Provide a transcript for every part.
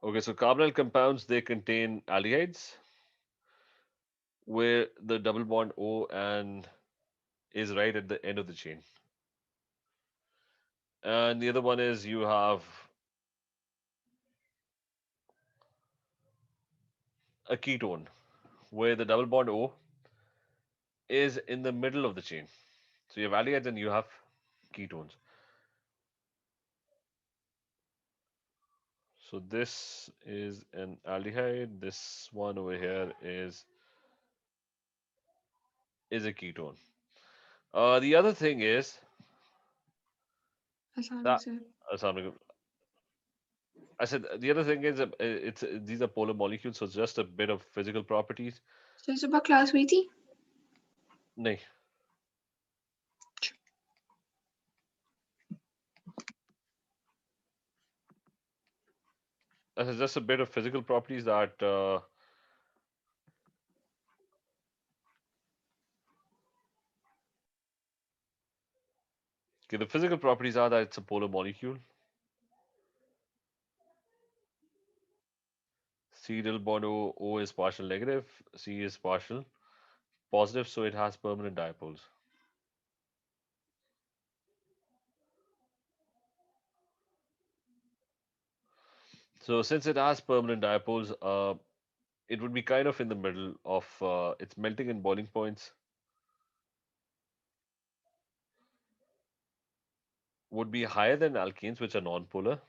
Okay, so carbonyl compounds, they contain aldehydes where the double bond O and is right at the end of the chain. And the other one is you have a ketone where the double bond O is in the middle of the chain. So you have aldehydes and you have ketones. So this is an aldehyde. This one over here is a ketone. The other thing is Assalamualaikum, that sir. Assalamualaikum. I said the other thing is it's these are polar molecules, so it's just a bit of physical properties. So सुबह class हुई थी? नहीं, it's just a bit of physical properties that okay, the physical properties are that it's a polar molecule. C double bond O is partial negative, C is partial positive, so it has permanent dipoles. So since it has permanent dipoles, it would be kind of in the middle of its melting and boiling points would be higher than alkenes, which are non-polar,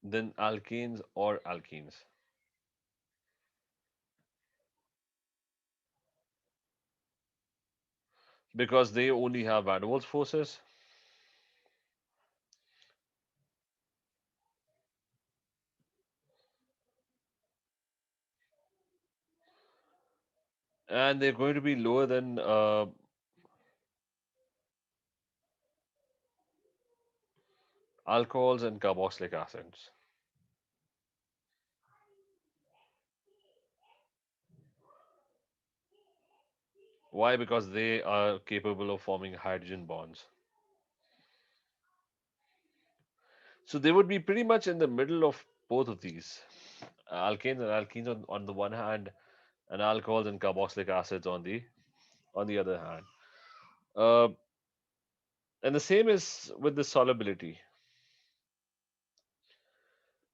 than alkanes or alkenes, because they only have van der Waals forces. And they're going to be lower than alcohols and carboxylic acids. Why? Because they are capable of forming hydrogen bonds. So they would be pretty much in the middle of both of these alkanes and alkenes on the one hand, and alcohols and carboxylic acids on the other hand. Uh, and the same is with the solubility.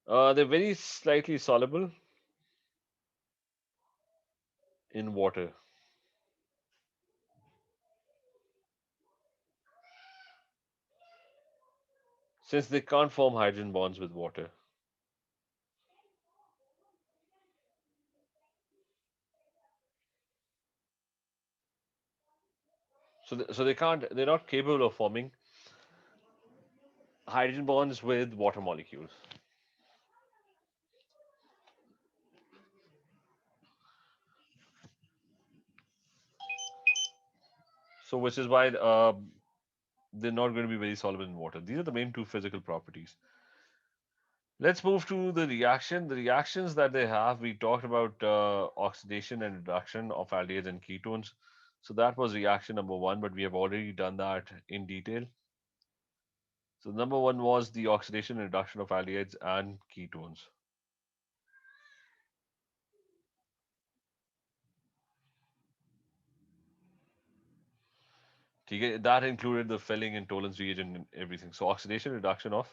They're very slightly soluble in water. Since they can't form hydrogen bonds with water. So they can't, they're not capable of forming hydrogen bonds with water molecules. So which is why they're not going to be very soluble in water. These are the main two physical properties. Let's move to the reaction. The reactions that they have, we talked about oxidation and reduction of aldehydes and ketones. So that was reaction number one, but we have already done that in detail. So number one was the oxidation and reduction of aldehydes and ketones. Okay, that included the filling and Tollens reagent and everything. So oxidation reduction of,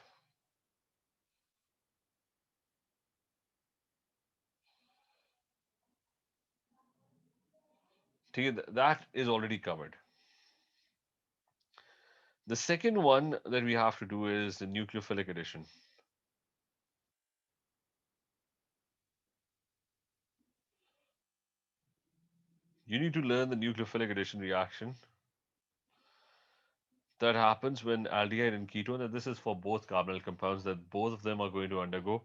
okay, that is already covered. The second one that we have to do is the nucleophilic addition. You need to learn the nucleophilic addition reaction that happens when aldehyde and ketone, and this is for both carbonyl compounds, that both of them are going to undergo.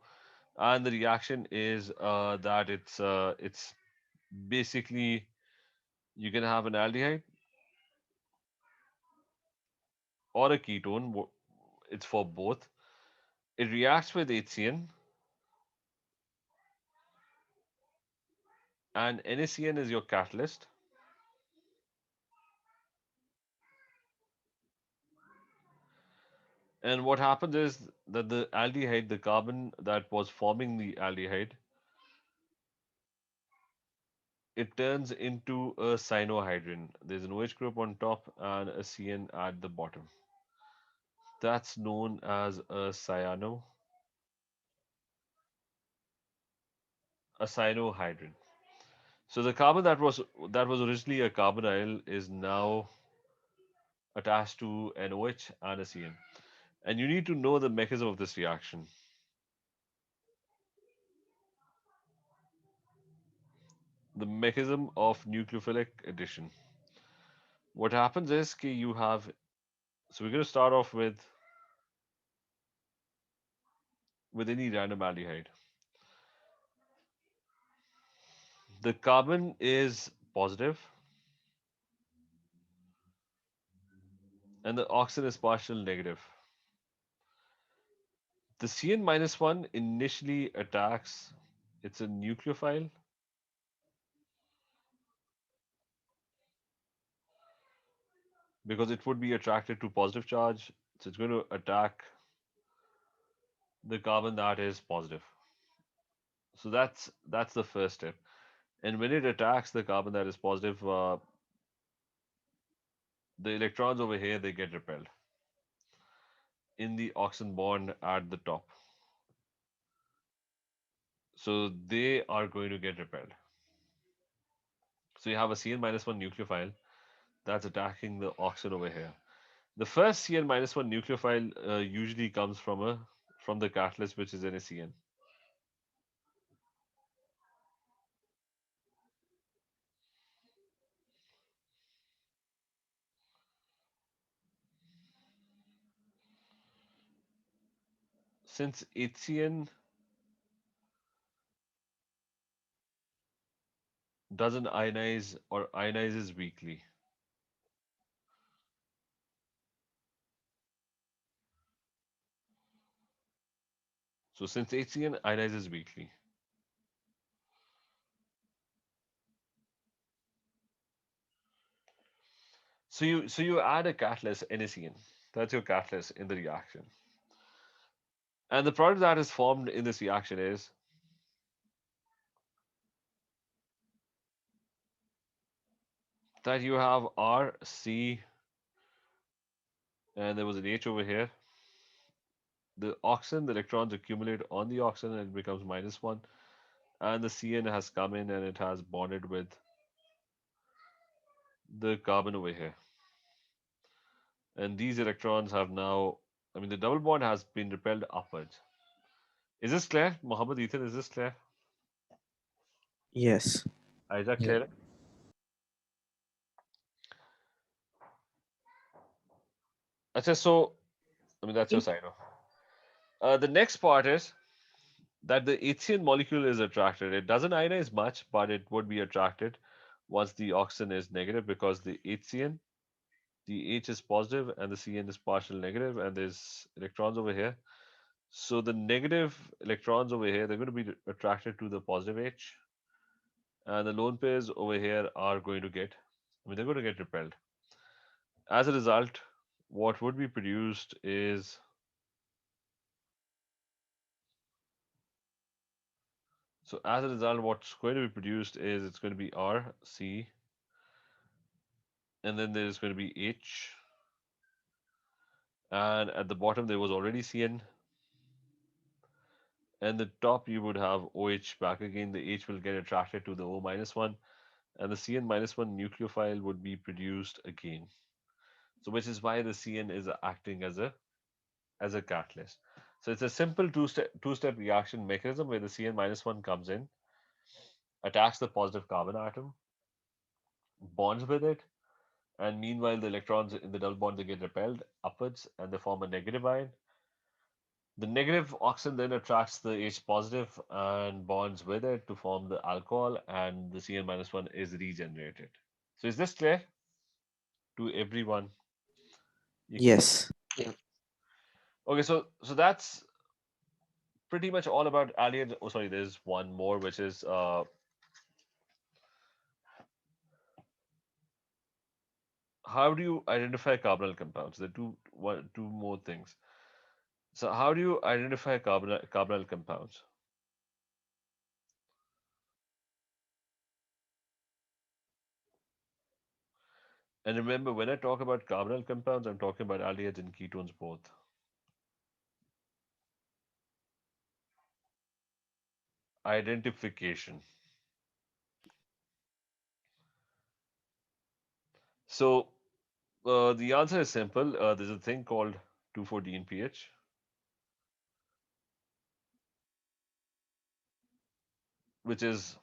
And the reaction is that it's basically you can have an aldehyde or a ketone. It's for both. It reacts with HCN, and NaCN is your catalyst. And what happens is that the aldehyde, the carbon that was forming the aldehyde, it turns into a cyanohydrin. There's an OH group on top and a CN at the bottom. That's known as a cyanohydrin. So the carbon that was originally a carbonyl is now attached to an OH and a CN. And you need to know the mechanism of this reaction. The mechanism of nucleophilic addition. What happens is कि you have, so we're going to start off with any random aldehyde. The carbon is positive and the oxygen is partial negative. The CN minus 1 initially attacks, it's a nucleophile because it would be attracted to positive charge. So it's going to attack the carbon that is positive. So that's the first step. And when it attacks the carbon that is positive, the electrons over here they get repelled in the oxygen bond at the top. So they are going to get repelled. So you have a Cn minus 1 nucleophile that's attacking the oxygen over here. The first Cn minus 1 nucleophile usually comes from the catalyst, which is NaCN. Since HCN doesn't ionize or ionizes weakly, so since HCN ionizes weakly, so you add a catalyst NaCN. That's your catalyst in the reaction, and the product that is formed in this reaction is that you have R, C, and there was an H over here. The oxygen, the electrons accumulate on the oxygen and it becomes minus one, and the Cn has come in and it has bonded with the carbon over here. And these electrons have now, I mean, the double bond has been repelled upwards. Is this clear, Mohammed Ethan? Is this clear? Yes. Is that Yeah. clear? Achha, so, I mean, that's your side off. The next part is that the HCN molecule is attracted. It doesn't ionize much, but it would be attracted once the oxygen is negative because the HCN, the H is positive and the Cn is partial negative, and there's electrons over here. So the negative electrons over here, they're going to be attracted to the positive H, and the lone pairs over here are going to get, I mean, they're going to get repelled. As a result, what would be produced is, so as a result, what's going to be produced is it's going to be R, C, and then there's going to be H, and at the bottom there was already Cn, and the top you would have OH back again. The H will get attracted to the O minus 1, and the Cn minus 1 nucleophile would be produced again. So which is why the Cn is acting as a catalyst. So it's a simple two-step reaction mechanism where the Cn minus 1 comes in, attacks the positive carbon atom, bonds with it, and meanwhile the electrons in the double bond they get repelled upwards and they form a negative ion. The negative oxygen then attracts the H positive and bonds with it to form the alcohol, and the Cn minus 1 is regenerated. So is this clear to everyone equally? Yes. Yeah. Okay, so that's pretty much all about aldehydes. Oh, sorry, there's one more, which is how do you identify carbonyl compounds? There are two more things. So how do you identify carbonyl compounds? And remember, when I talk about carbonyl compounds, I'm talking about aldehydes and ketones both. Identification. So the answer is simple. There's a thing called 2,4-DNPH, which is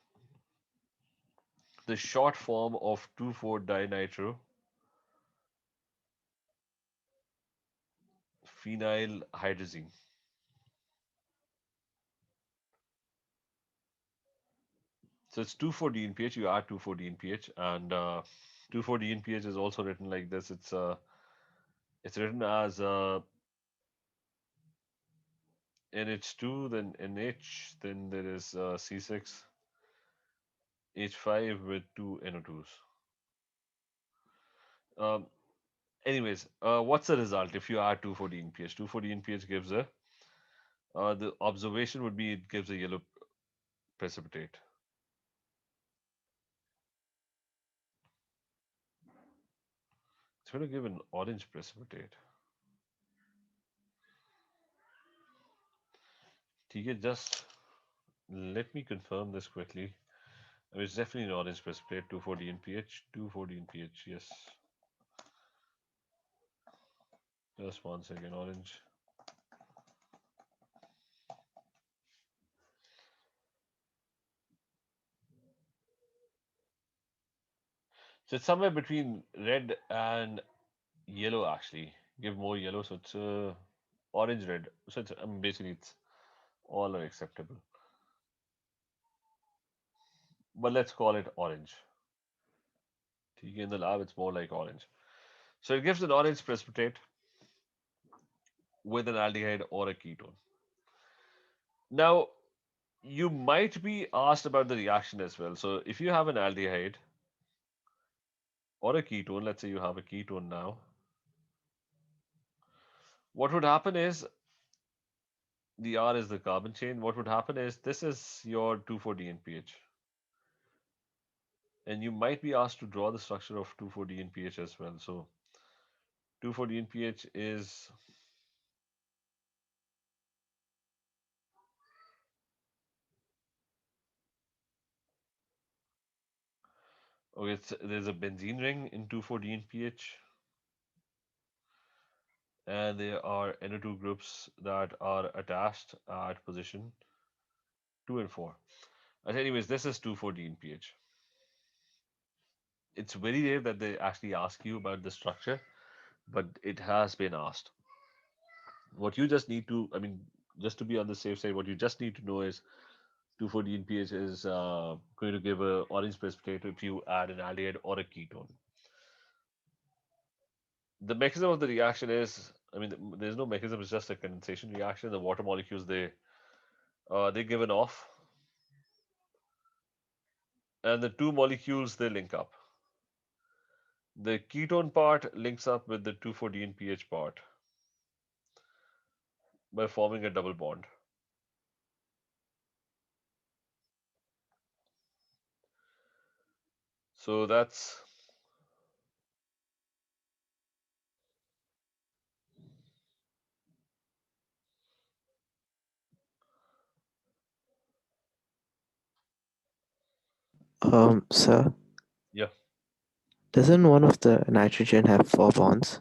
the short form of 2,4-dinitrophenylhydrazine. So it's 2,4-DNPH. You add 2,4-DNPH, and 2,4-DNPH is also written like this. It's written as NH2, then NH, then there is C6H5 with two NO2s. Um, Anyways, what's the result if you add 2,4-DNPH? 2,4-DNPH gives a the observation would be it gives a yellow precipitate. It's going to give an orange precipitate. Okay, just let me confirm this quickly. I mean, it's definitely an orange precipitate, 2,4-DNPH, 2,4-DNPH, yes. Just one second, orange. So it's somewhere between red and yellow, actually. Give more yellow, so it's orange red. So it's basically it's all are acceptable. But let's call it orange. In the lab, it's more like orange. So it gives an orange precipitate with an aldehyde or a ketone. Now, you might be asked about the reaction as well. So if you have an aldehyde or a ketone, let's say you have a ketone now, what would happen is the R is the carbon chain. What would happen is this is your 2,4-DNPH. And you might be asked to draw the structure of 2,4-DNPH as well. So 2,4-DNPH is, okay, there's a benzene ring in 2,4-DNPH, and there are NO2 groups that are attached at position 2 and 4. But anyways, this is 2,4-DNPH. It's very rare that they actually ask you about the structure, but it has been asked. What you just need to, I mean, just to be on the safe side, what you just need to know is 2,4-DNPH is going to give a orange precipitate if you add an aldehyde or a ketone. The mechanism of the reaction is, I mean, there's no mechanism. It's just a condensation reaction. The water molecules they given off, and the two molecules they link up. The ketone part links up with the 2,4-DNPH part by forming a double bond. So that's Sir, yeah. doesn't one of the nitrogen have four bonds?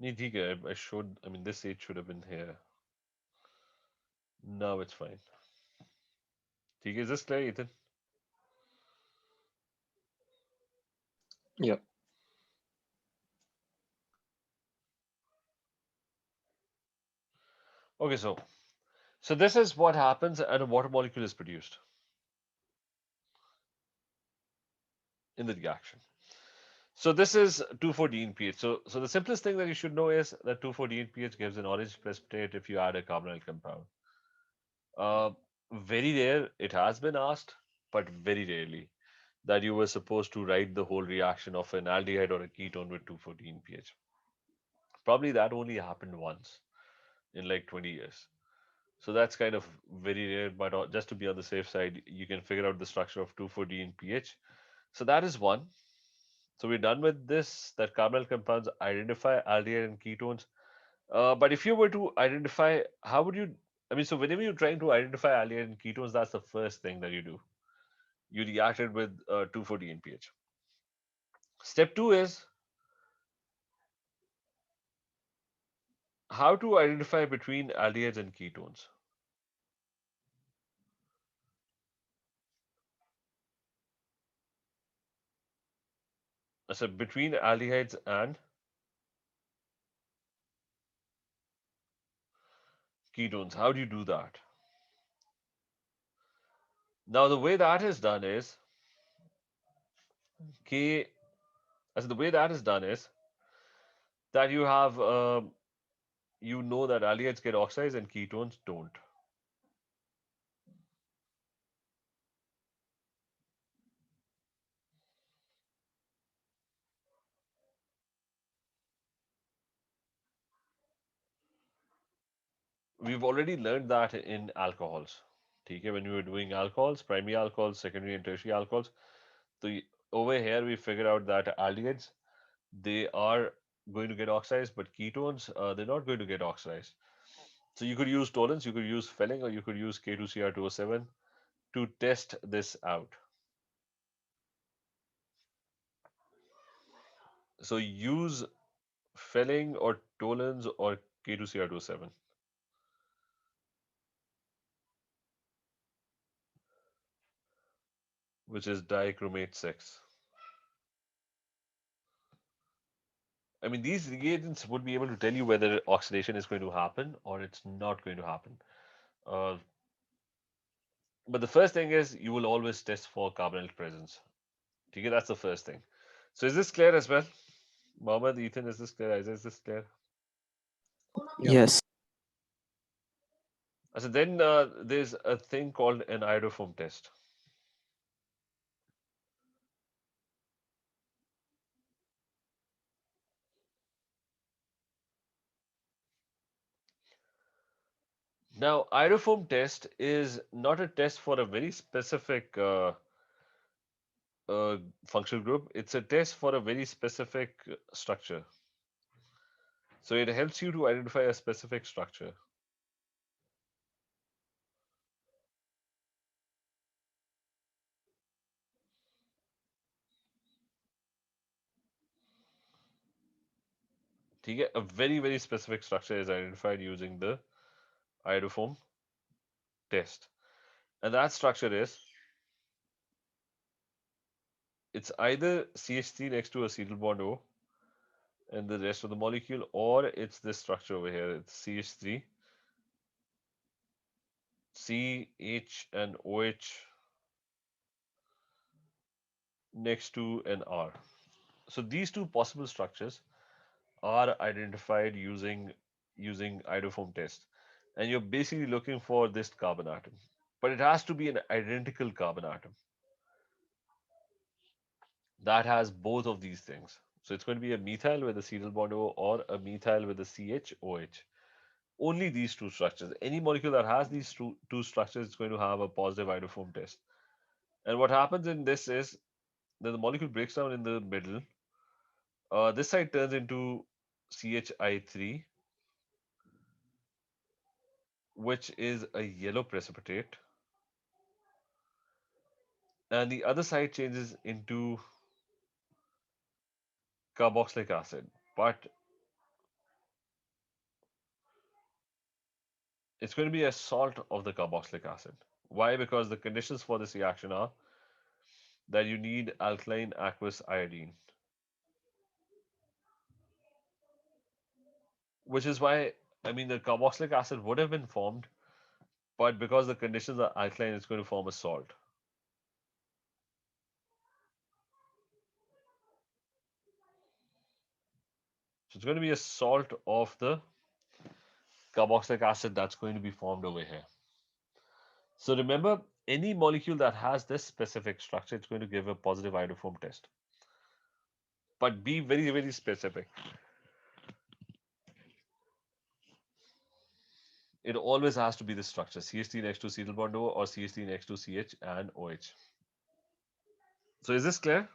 नहीं ठीक है. I showed. I mean, this H should have been here. Now it's fine. ठीक है. Is this clear, Ethan? Yeah. Okay. So this is what happens, and a water molecule is produced in the reaction. So this is 2,4-DNPH. So the simplest thing that you should know is that 2,4-DNPH gives an orange precipitate if you add a carbonyl compound. Uh, Very rare. It has been asked, but very rarely that you were supposed to write the whole reaction of an aldehyde or a ketone with 2,4-DNPH. Probably that only happened once in like 20 years. So that's kind of very rare, but just to be on the safe side, you can figure out the structure of 2,4-D in pH. So that is one. So we're done with this, that carbonyl compounds identify aldehyde and ketones. But if you were to identify, how would you, I mean, so whenever you're trying to identify aldehyde and ketones, that's the first thing that you do. You react it with 2,4-D in pH. Step two is how to identify between aldehydes and ketones. So between aldehydes and ketones, how do you do that? Now, the way that is done is K. As the way that is done is that you have you know that aldehydes get oxidized and ketones don't. We've already learned that in alcohols. Okay, when we were doing alcohols, primary alcohols, secondary and tertiary alcohols. So over here we figured out that aldehydes they are going to get oxidized, but ketones they're not going to get oxidized. So you could use tolins, you could use Felling, or you could use K2Cr2O7 to test this out. So use Felling or tolins or K2Cr2O7, which is dichromate 6. I mean, these reagents would be able to tell you whether oxidation is going to happen or it's not going to happen. Uh, but the first thing is you will always test for carbonyl presence. Okay, that's the first thing. So is this clear as well? Mohammed, Ethan, is this clear? Is this clear? Yeah. Yes. So then there's a thing called an iodoform test. Now, iodoform test is not a test for a very specific functional group. It's a test for a very specific structure. So it helps you to identify a specific structure. ठीक A very, very specific structure is identified using the iodoform test. And that structure is, it's either CH3 next to acetyl bond O and the rest of the molecule, or it's this structure over here. It's CH3, CH and OH next to an R. So these two possible structures are identified using iodoform test. And you're basically looking for this carbon atom. But it has to be an identical carbon atom that has both of these things. So it's going to be a methyl with a acetyl bond O or a methyl with a CHOH. Only these two structures. Any molecule that has these two structures is going to have a positive iodoform test. And what happens in this is that the molecule breaks down in the middle. This side turns into CHI3, which is a yellow precipitate. And the other side changes into carboxylic acid. But it's going to be a salt of the carboxylic acid. Why? Because the conditions for this reaction are that you need alkaline aqueous iodine, which is why, I mean, the carboxylic acid would have been formed, but because the conditions are alkaline, it's going to form a salt. So it's going to be a salt of the carboxylic acid that's going to be formed over here. So remember, any molecule that has this specific structure, it's going to give a positive iodoform test. But be very, very specific. it always has to be the structure CH3 next to acetyl bond O or CH3 next to CH and OH. So is this clear?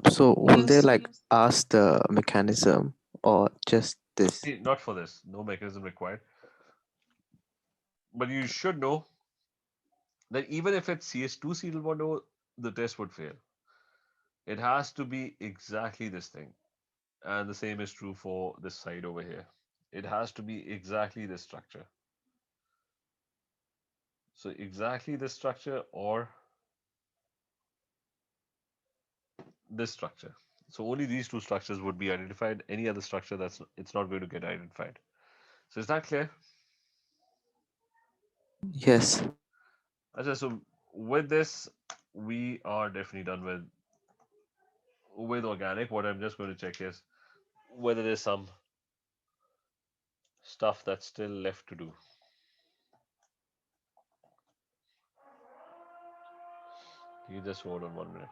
So will they Yes. like ask the mechanism or just this? Not for this, no mechanism required. But you should know that even if it's CH2 acetyl bond O, the test would fail. It has to be exactly this thing. And the same is true for this side over here. It has to be exactly this structure. So exactly this structure or this structure. So only these two structures would be identified. Any other structure it's not going to get identified. So is that clear? Yes. Okay, so with this, we are definitely done with organic. What I'm just going to check is whether there's some stuff that's still left to do. You just hold on 1 minute.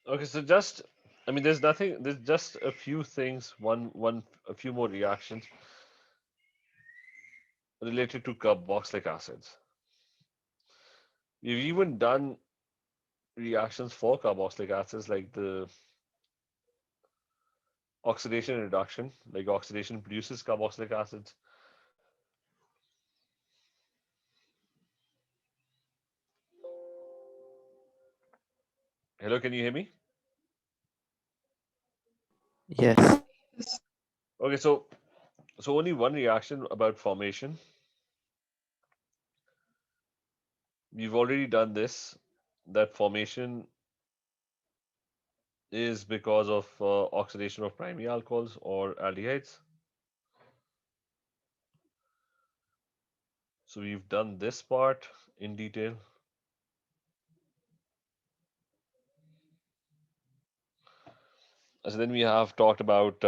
Okay, so just I mean, there's nothing. There's just a few things. A few more reactions related to carboxylic acids. We've even done reactions for carboxylic acids like the oxidation and reduction. Like oxidation produces carboxylic acids. Hello, can you hear me? Yes. Yes. Okay, so only one reaction about formation. We've already done this. That formation is because of oxidation of primary alcohols or aldehydes. So we've done this part in detail. So then we have talked about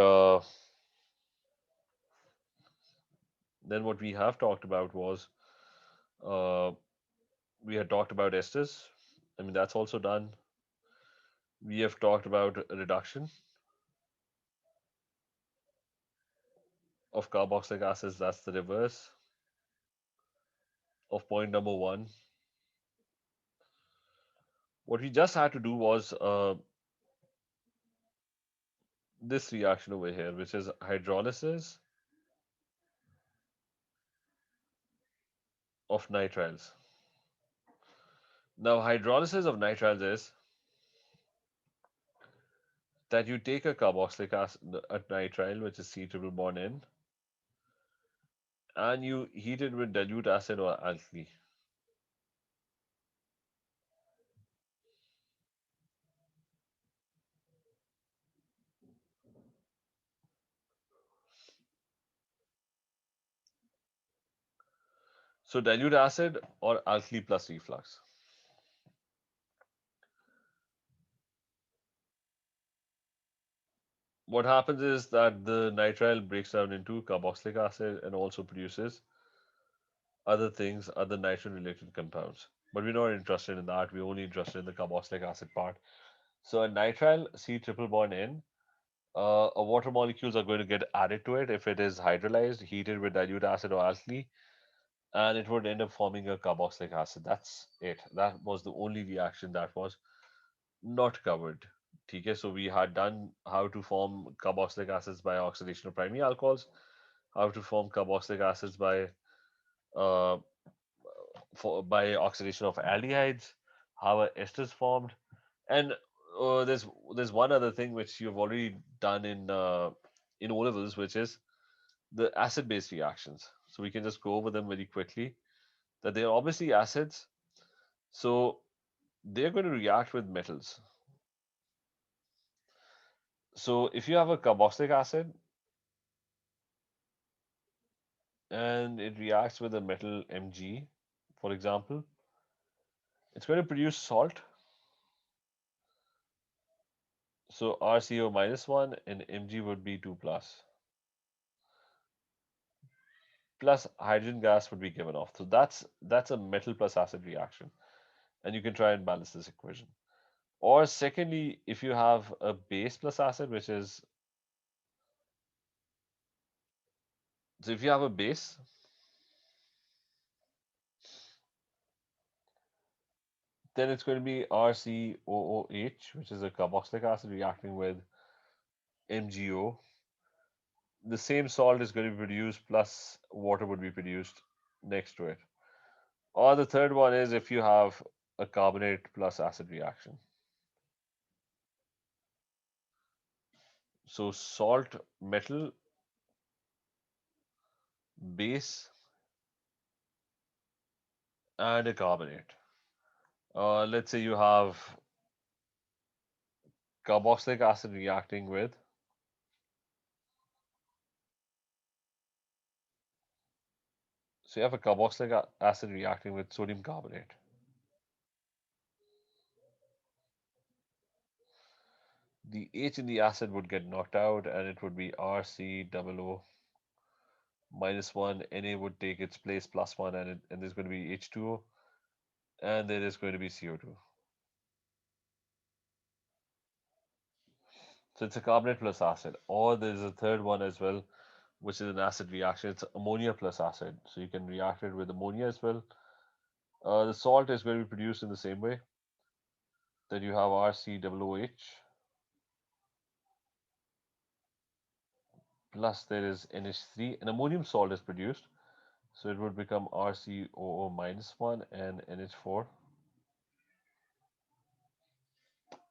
then what we have talked about was uh, we had talked about esters. I mean that's also done. We have talked about reduction of carboxylic acids. That's the reverse of point number one. What we just had to do was this reaction over here, which is hydrolysis of nitriles. Now, hydrolysis of nitriles is that you take a carboxylic acid, a nitrile, which is C triple bond N, and you heat it with dilute acid or alkali. So dilute acid or alkali plus reflux. What happens is that the nitrile breaks down into carboxylic acid and also produces other things, other nitrogen related compounds. But we're not interested in that. We're only interested in the carboxylic acid part. So a nitrile C triple bond N, water molecules are going to get added to it if it is hydrolyzed, heated with dilute acid or alkali, and it would end up forming a carboxylic acid. That's it. That was the only reaction that was not covered. Okay, so we had done how to form carboxylic acids by oxidation of primary alcohols, how to form carboxylic acids uh, by oxidation of aldehydes, how are esters formed, and there's one other thing which you've already done in O levels, which is the acid-base reactions. So we can just go over them very quickly. That they're obviously acids, so they're going to react with metals. So if you have a carboxylic acid and it reacts with a metal Mg, for example, it's going to produce salt. So RCO minus 1 and Mg would be 2 plus hydrogen gas would be given off. So that's a metal plus acid reaction. And you can try and balance this equation. Or secondly, if you have a base plus acid, which is, so if you have a base, then it's going to be RCOOH, which is a carboxylic acid reacting with MgO. The same salt is going to be produced plus water would be produced next to it. Or the third one is if you have a carbonate plus acid reaction. So salt, metal, base, and a carbonate. Let's say you have carboxylic acid reacting with, so you have a carboxylic acid reacting with sodium carbonate. The H in the acid would get knocked out and it would be RCOO minus 1. Na would take its place plus 1 and there's going to be H2O and there is going to be CO2. So it's a carbonate plus acid. Or there's a third one as well, which is an acid reaction. It's ammonia plus acid. So you can react it with ammonia as well. The salt is going to be produced in the same way. Then you have RCOOH plus there is NH3. An ammonium salt is produced. So it would become RCOO minus 1 and NH4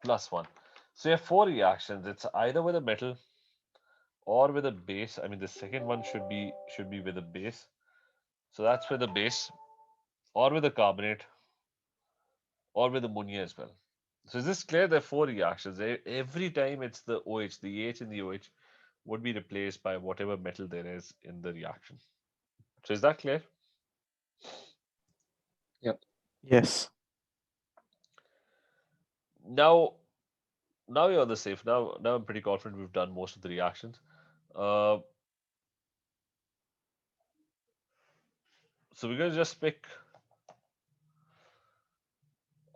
plus 1. So you have four reactions. It's either with a metal or with a base. I mean, the second one should be with a base. So that's with a base, or with a carbonate, or with ammonia as well. So is this clear? There are four reactions. Every time it's the OH, the H in the OH would be replaced by whatever metal there is in the reaction. So is that clear? Yep. Yes. Now, now you're on the safe. Now I'm pretty confident we've done most of the reactions. Uh, so we're going to just pick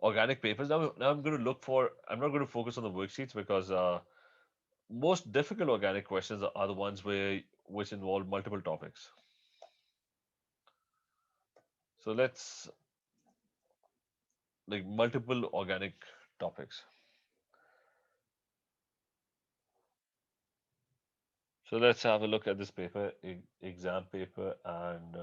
organic papers. Now I'm going to look for, I'm not going to focus on the worksheets because most difficult organic questions are the ones which involve multiple topics. So let's, like, multiple organic topics. So let's have a look at this paper, exam paper, and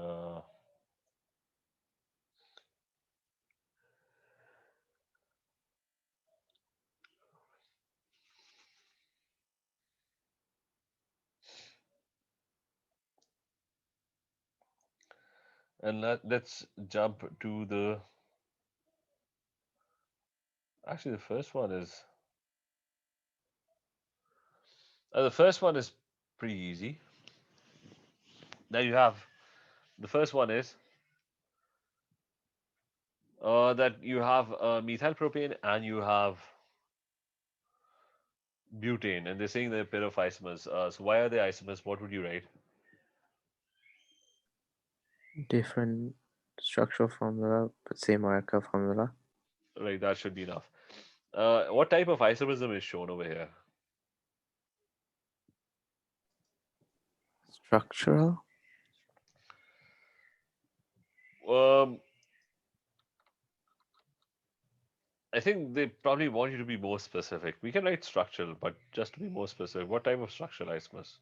let's jump to the, actually the first one is pretty easy. Now you have, the first one is that you have methyl propane and you have butane, and they're saying they're a pair of isomers. So why are they isomers? What would you write? Different structural formula, but same molecular formula. Right, that should be enough. What type of isomerism is shown over here? Structural? Um, I think they probably want you to be more specific. We can write structural, but just to be more specific, what type of structural isomers?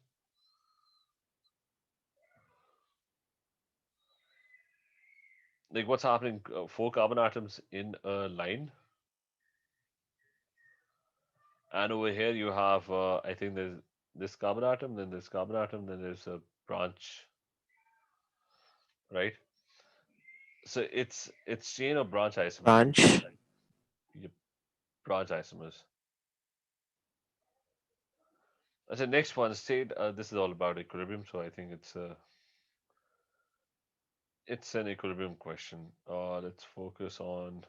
Like what's happening? Four carbon atoms in a line, and over here you have, I think there's this carbon atom, then this carbon atom, then there's a branch, right? So it's chain or branch isomers. Branch? Yep, branch isomers. I said next one, state. This is all about equilibrium, so I think it's an equilibrium question. Let's focus on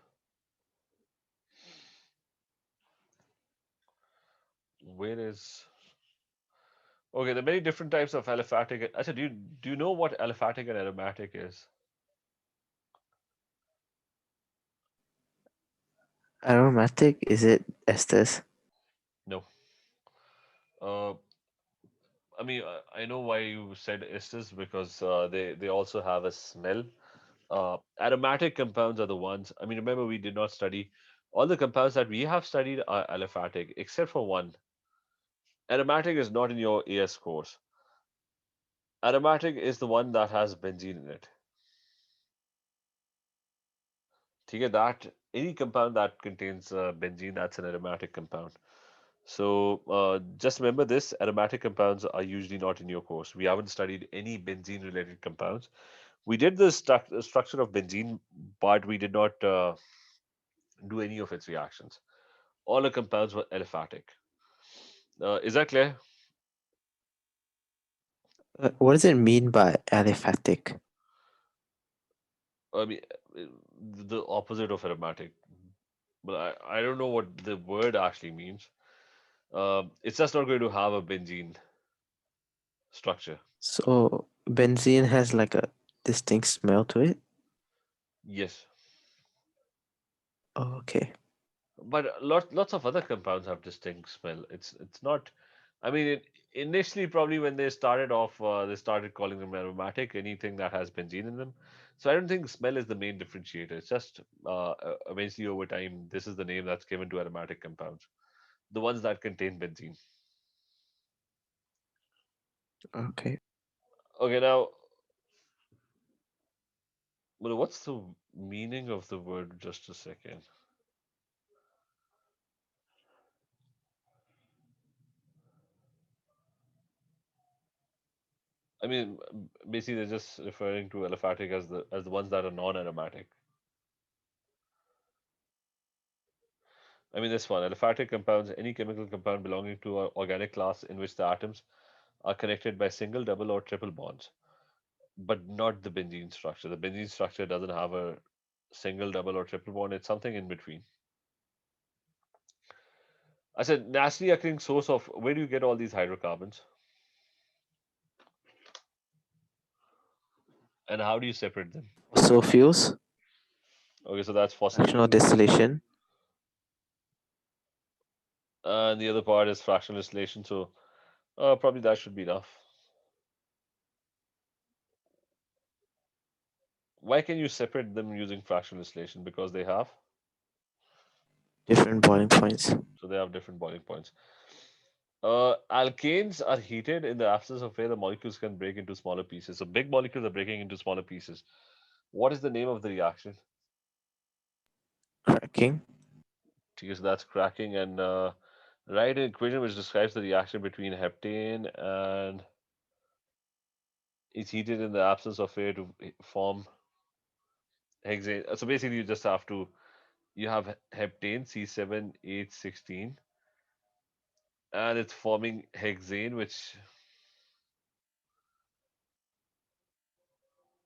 where is. Okay, there are many different types of aliphatic. I said, do you know what aliphatic and aromatic is? Aromatic, is it esters? No. Uh, I mean, I know why you said esters because they also have a smell. Aromatic compounds are the ones. I mean, remember we did not study all the compounds that we have studied are aliphatic, except for one. Aromatic is not in your AS course. Aromatic is the one that has benzene in it. ठीक है, that any compound that contains benzene, that's an aromatic compound. So just remember this: aromatic compounds are usually not in your course. We haven't studied any benzene-related compounds. We did the structure of benzene, but we did not do any of its reactions. All the compounds were aliphatic. Is that clear? What does it mean by aliphatic? I mean, uh, the opposite of aromatic. But I don't know what the word actually means. It's just not going to have a benzene structure. So benzene has like a distinct smell to it. Yes. Oh, okay. But lots of other compounds have distinct smell. It's not. I mean, initially probably when they started off, they started calling them aromatic. Anything that has benzene in them. So I don't think smell is the main differentiator. It's just eventually over time, this is the name that's given to aromatic compounds, the ones that contain benzene. Okay. Okay, now, well, what's the meaning of the word? Just a second. I mean, basically they're just referring to aliphatic as the ones that are non-aromatic. I mean, this one, aliphatic compounds, any chemical compound belonging to an organic class in which the atoms are connected by single, double, or triple bonds, but not the benzene structure. The benzene structure doesn't have a single, double, or triple bond. It's something in between. I said, naturally occurring source of where do you get all these hydrocarbons, and how do you separate them? Fossil fuels, Okay, so that's fossil fractional fuels, distillation. and the other part is fractional distillation. So probably that should be enough. Why can you separate them using fractional distillation? Because they have, Different boiling points. so they have different boiling points. Alkanes are heated in the absence of where the molecules can break into smaller pieces. So big molecules are breaking into smaller pieces. What is the name of the reaction? Cracking. Okay, so that's cracking, and write an equation which describes the reaction between heptane and it's heated in the absence of air to form hexane. So basically, you just have to you have heptane C7H16 and it's forming hexane, which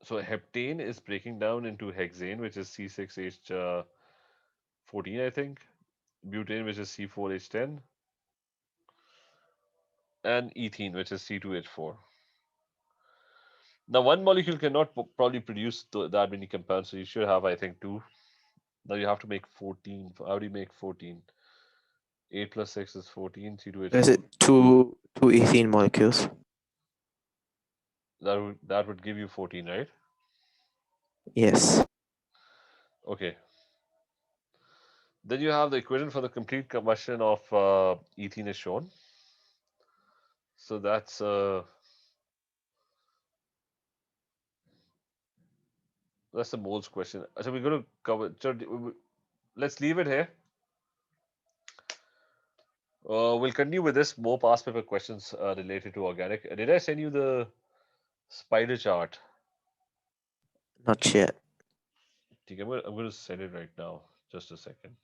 so heptane is breaking down into hexane, which is C6H14, I think, butane, which is C4H10, and ethene, which is C2H4. Now, one molecule cannot probably produce that many compounds, so you should have, I think, two. Now you have to make 14. How do you make 14? 8 plus 6 is 14, Is it C2H4. two ethene molecules? That would give you 14, right? Yes. Okay. Then you have the equation for the complete combustion of ethene is shown. So that's the moles question. So we're going to cover. So let's leave it here. We'll continue with this more past paper questions related to organic. Did I send you the spider chart? Not yet. Okay, I'm going to send it right now. Just a second.